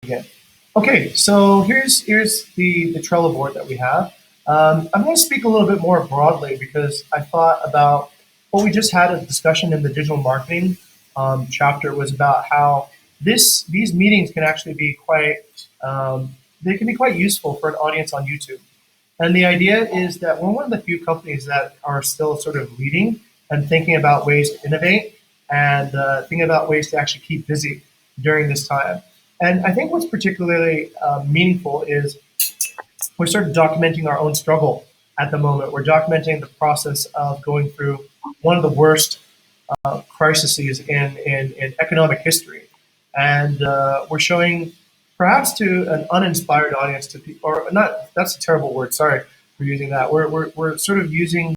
Again. Okay, so here's the Trello board that we have. I'm going to speak a little bit more broadly because I thought about what we just had a discussion in the digital marketing chapter was about how these meetings can actually be quite they can be quite useful for an audience on YouTube. And the idea is that we're one of the few companies that are still sort of leading and thinking about ways to innovate and thinking about ways to actually keep busy during this time. And I think what's particularly meaningful is we're sort of documenting our own struggle at the moment. We're documenting the process of going through one of the worst crises in economic history. And we're showing perhaps to an uninspired audience to people, or not, that's a terrible word, sorry for using that. We're sort of using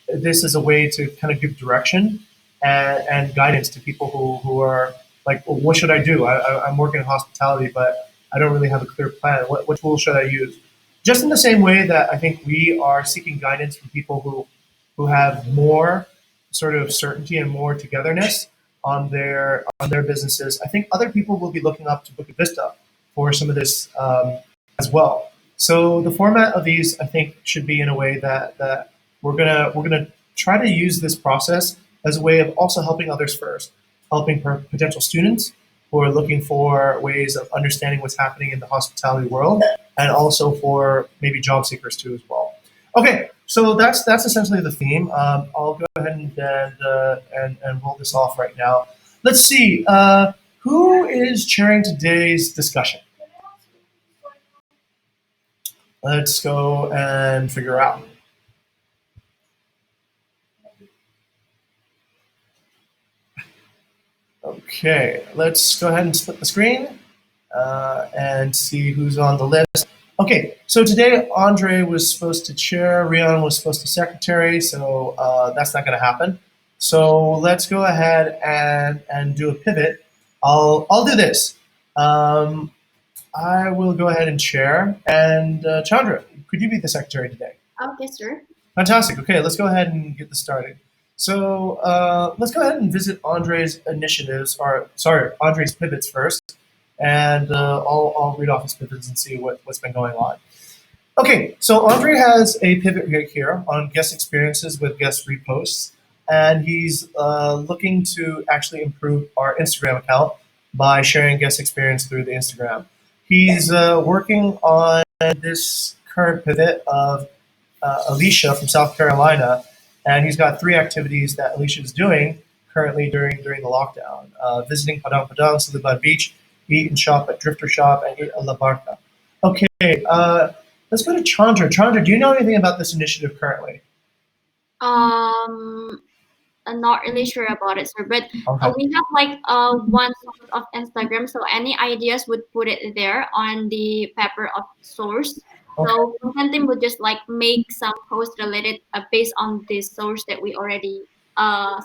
this as a way to kind of give direction and guidance to people who are like, well, what should I do? I'm working in hospitality, but I don't really have a clear plan. What tool should I use? Just in the same way that I think we are seeking guidance from people who have more sort of certainty and more togetherness on their businesses. I think other people will be looking up to Bukit Vista for some of this as well. So the format of these, I think, should be in a way that we're gonna try to use this process as a way of also helping others first, helping potential students who are looking for ways of understanding what's happening in the hospitality world, and also for maybe job seekers too as well. Okay, so that's essentially the theme. I'll go ahead and roll this off right now. Let's see. Who is chairing today's discussion? Let's go and figure out. Okay, let's go ahead and split the screen and see who's on the list. Okay, so today Andre was supposed to chair, Rian was supposed to secretary, so that's not going to happen. So let's go ahead and do a pivot. I'll do this. I will go ahead and chair. And Chandra, could you be the secretary today? Okay, sir. Fantastic. Okay, let's go ahead and get this started. So let's go ahead and visit Andre's initiatives, or sorry, Andre's pivots first, and I'll read off his pivots and see what's been going on. Okay, so Andre has a pivot right here on guest experiences with guest reposts, and he's looking to actually improve our Instagram account by sharing guest experience through the Instagram. He's working on this current pivot of Alicia from South Carolina, and he's got three activities that Alicia is doing currently during the lockdown: visiting Padang Padang, Saliban Beach, eat and shop at Drifter Shop, and eat at La Barca. Okay, let's go to Chandra. Chandra, do you know anything about this initiative currently? Um, I'm not really sure about it, sir, but Okay. we have like one source of Instagram, so any ideas would put it there on the paper of source. Okay. So content team would just like make some post related based on the source that we already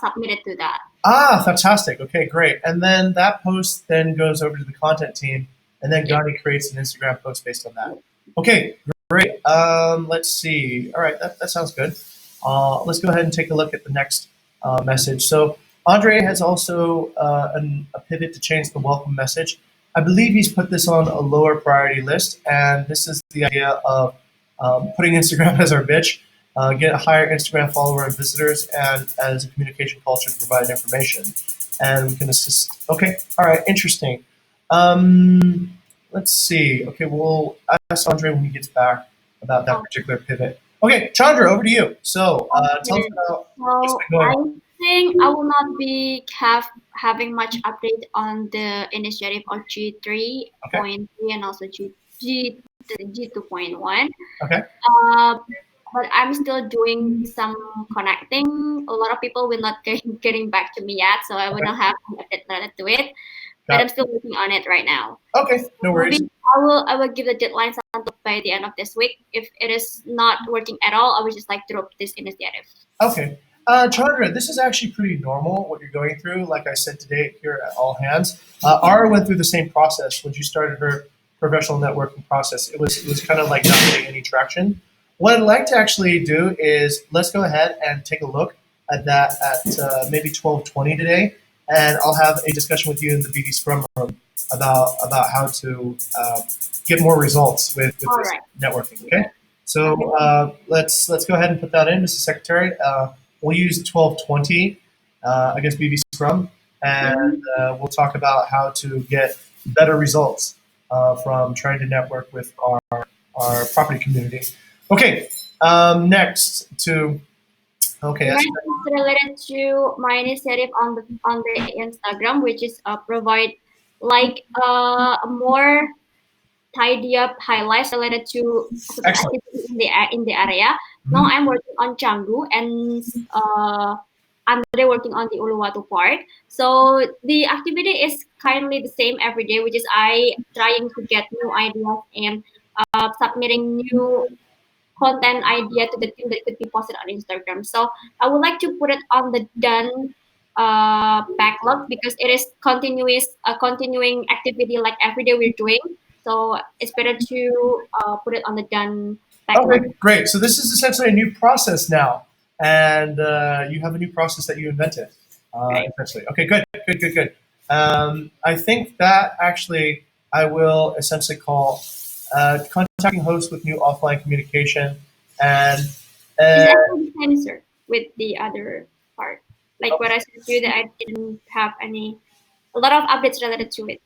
submitted to that. Ah, fantastic. Okay, great. And then that post then goes over to the content team, and then Yeah. Gandhi creates an Instagram post based on that. Okay, great. Let's see. All right, that sounds good. Let's go ahead and take a look at the next message. So Andre has also a pivot to change the welcome message. I believe he's put this on a lower priority list, and this is the idea of putting Instagram as our bitch, get a higher Instagram follower and visitors, and as a communication culture to provide information. And we can assist. Okay, all right, interesting. Let's see. Okay, we'll ask Andre when he gets back about that Oh, particular pivot. Okay, Chandra, over to you. So tell us okay. about what's So been going I on. think I will not be having much update on the initiative of Okay, 3.3 and also G 2.1. okay, Uh, but I'm still doing some connecting. A lot of people will not getting back to me yet, so I will okay. not have an update related to it. But Got I'm still working on it right now. it. Okay, no worries. Maybe I will give the deadlines until by the end of this week. If it is not working at all, I will just like drop this initiative. Okay. Chandra, this is actually pretty normal what you're going through. Like I said today here at All Hands, Ara went through the same process when she started her professional networking process. It was kind of like not getting any traction. What I'd like to actually do is let's go ahead and take a look at that at maybe 12:20 today. and I'll have a discussion with you in the BD Scrum room about how to get more results with All this right. networking. Okay, so Okay. let's go ahead and put that in, Mrs. Secretary. We'll use 1220 against BD Scrum, and Mhm. we'll talk about how to get better results from trying to network with our property community. Okay, next to okay, that's Next is related to my initiative on the Instagram, which is provide like more tidy up highlights related to such excellent. activity in the area. Now Mhm. I'm working on Canggu and I'm already working on the Uluwatu part. So the activity is kindly the same every day, which is I trying to get new ideas and submitting new content idea to the team that could be posted on Instagram. So I would like to put it on the done backlog because it is continuous, a continuing activity like every day we're doing. So it's better to put it on the done backlog. Okay, great. So this is essentially a new process now, and you have a new process that you invented, Right. essentially. Okay, good, good, good, good. I think that actually I will essentially call contacting hosts with new offline communication, and It's uh, actually the same, sir, with the other part. Like what I said to you that I didn't have any a lot of updates related to it.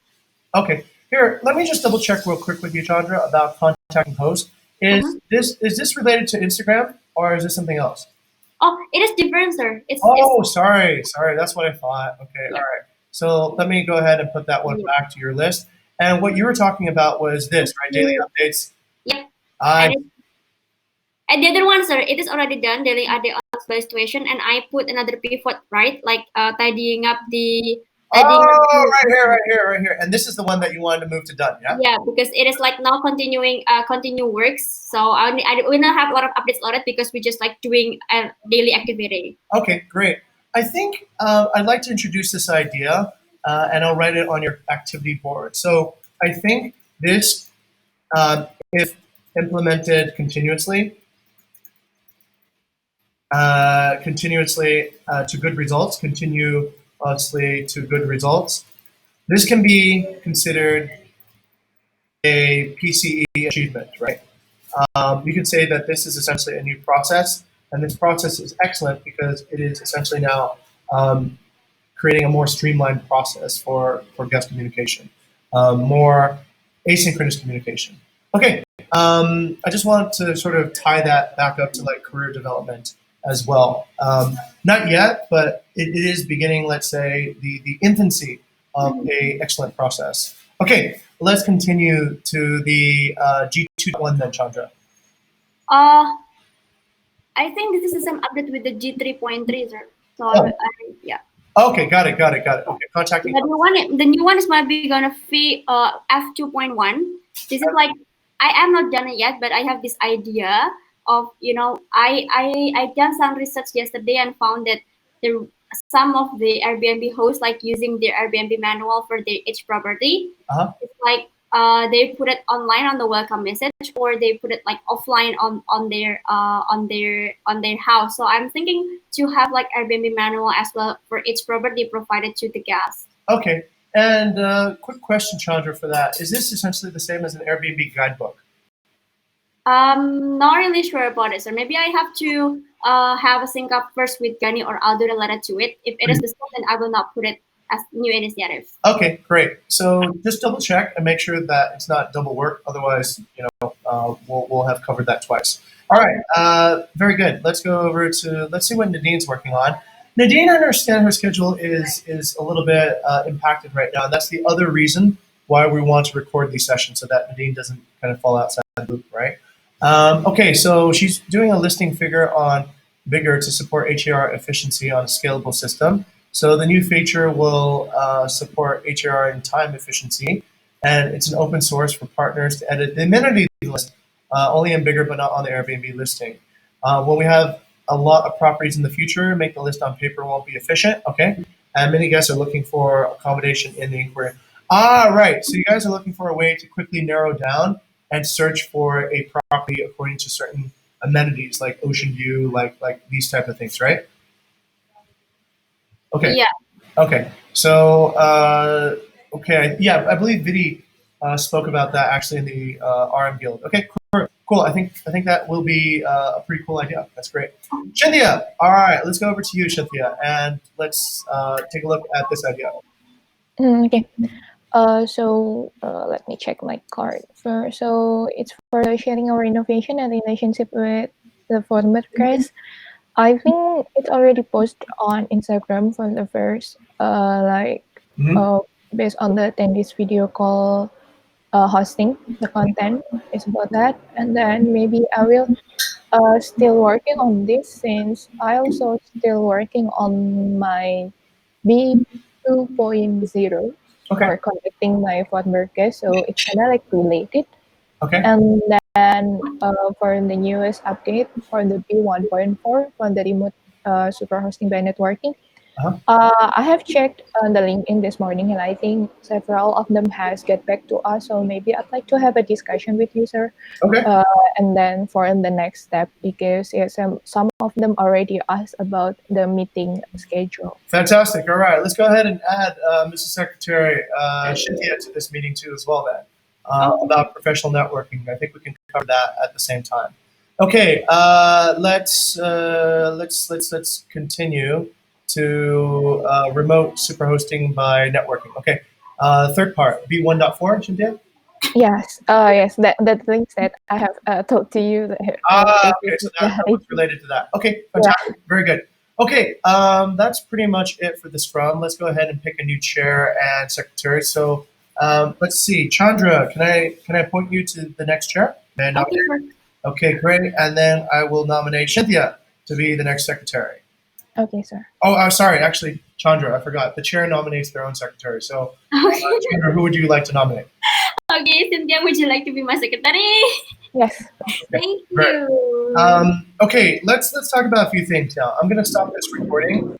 okay. Here, let me just double check real quick with you, Chandra, about contacting hosts. Uh-huh. Is this related to Instagram or is this something else? Oh, it is different, sir. It's Oh, sorry, sorry. That's what I thought. Okay, all yeah, right. So let me go ahead and put that one yeah. back to your list. And what you were talking about was this, right? Daily You, updates. yep. I And and the other one, sir, it is already done. Daily update on the situation, and I put another pivot, right? Like tidying up oh, the right here, right here, right here. And this is the one that you wanted to move to done, yeah? yeah, because it is like now continuing continue works. So I we not have a lot of updates on it because we just like doing a daily activity. Okay, great. I think I'd like to introduce this idea, and I'll write it on your activity board. So I think this, if implemented continuously to good results, continuously to good results. This can be considered a PCE achievement, right? You could say that this is essentially a new process, and this process is excellent because it is essentially now um, creating a more streamlined process for guest communication, more asynchronous communication. Okay, I just wanted to sort of tie that back up to like career development as well. Not yet, but it is beginning. Let's say the infancy of Mhm. a excellent process. Okay, let's continue to the G2.1 then, Chandra. Uh, I think this is the same update with the G3.3, sir. So Oh, yeah. okay, got it, got it, got it. Okay, contacting. The new one is might be gonna be F2.1. This is like I am not done it yet, but I have this idea of I done some research yesterday and found that the some of the Airbnb hosts like using their Airbnb manual for their each property. Uh-huh. It's like they put it online on the welcome message or they put it like offline on their house. So I'm thinking to have like Airbnb manual as well for each property provided to the guest. Okay. And quick question, Chandra, for that. Is this essentially the same as an Airbnb guidebook? Not really sure about it, so maybe I have to have a sync up first with Gani or Aldo related to it. If it is the same, then I will not put it as new initiative. Okay, great. So just double check and make sure that it's not double work. Otherwise, we'll have covered that twice. All right, Okay. very good. Let's go over to let's see what Nadine's working on. Nadine, I understand her schedule is a little bit impacted right now, and that's the other reason why we want to record these sessions so that Nadine doesn't kind of fall outside the loop, right? Okay, so she's doing a listing figure on Bigger to support HAR efficiency on a scalable system. So the new feature will support HAR and time efficiency, and it's an open source for partners to edit the amenity list only in Bigger, but not on the Airbnb listing. When we have a lot of properties in the future, make the list on paper won't be efficient. Okay, and many guests are looking for accommodation in the inquiry. Ah, right. So you guys are looking for a way to quickly narrow down and search for a property according to certain amenities like ocean view, like these type of things, right? Okay. Yeah. Okay. So, okay, yeah, I believe Vidi spoke about that actually in the RM Guild. Okay, cool. I think that will be a pretty cool idea. That's great. Cynthia, all right, let's go over to you, Cynthia, and let's take a look at this idea. Okay. Let me check my card first. So it's for sharing our innovation and relationship with the former workers. I think it's already posted on Instagram for the first, Hmm. uh, based on the attendees video call hosting. The content is about that, and then maybe I will still working on this since I also still working on my B 2.0 Okay. for connecting my phone workers, so it's kind of like related. Okay. And then for the newest update for the B 1.4 for the remote super hosting by networking, Uh-huh. I have checked the LinkedIn this morning, and I think several of them has get back to us. So maybe I'd like to have a discussion with you, sir. Okay. Uh, and then for the next step, because yeah, some of them already asked about the meeting schedule. Fantastic. All right, let's go ahead and add Mrs. Secretary Cynthia to this meeting too, as well. Then Okay. about professional networking. I think we can cover that at the same time. Okay, let's continue to remote superhosting by networking. Okay, third part B1.4, Cynthia. Yes, yes, that things that I have told to you Okay, previously. so that, Yeah, that was related to that. Okay, yeah. fantastic. Very good. Okay, that's pretty much it for the scrum. Let's go ahead and pick a new chair and secretary. So let's see, Chandra, can I appoint you to the next chair? And Okay, sir. okay, great. And then I will nominate Cynthia to be the next secretary. Okay, sir. Oh, I'm sorry. Actually, Chandra, I forgot. The chair nominates their own secretary. So, Okay. Chandra, who would you like to nominate? Okay, Cynthia, would you like to be my secretary? Yes, please. Thank Great. you. Okay, let's talk about a few things now. I'm going to stop this recording